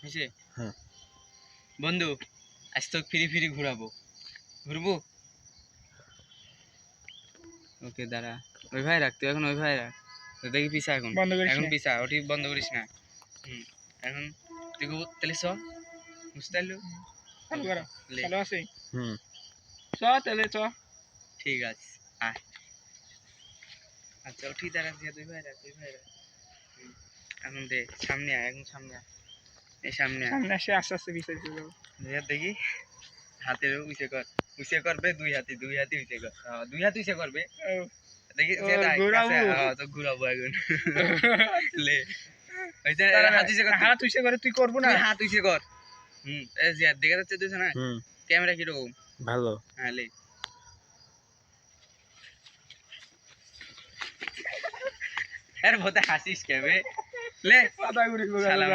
হয়েছে? হ্যাঁ। বন্ধু আজ তো ফিরি ঘুরবো। ওকে দাঁড়া, ওই ভাই রাখ, তুই এখন ওই ভাই রাখ। তো দেখি পিছা এখন পিছা ওটি বন্ধ করিস না। এখন তুই তাহলে চ বুঝতে পারলু। ঠিক আছে আয়। আচ্ছা উঠি দাঁড়া, দুই ভাই রাখ। এখন দে সামনে আয়, এখন সামনে আয়, এই সামনে আসে আস্তে আস্তে পিছিয়ে দেখি হাতের উইসে করবে, দুই হাতি উইসে কর, দুই হাত উইসে করবে দেখি তো ঘুরাবো এখন। লে হাত উইসে করে তুই করবো না, হাত উইসে কর। জিয়াদ দেখা যাচ্ছে তুই না ক্যামেরা কিরকম ভালো। হ্যাঁ লে এর মধ্যে হাসিস কেবে লে সালাম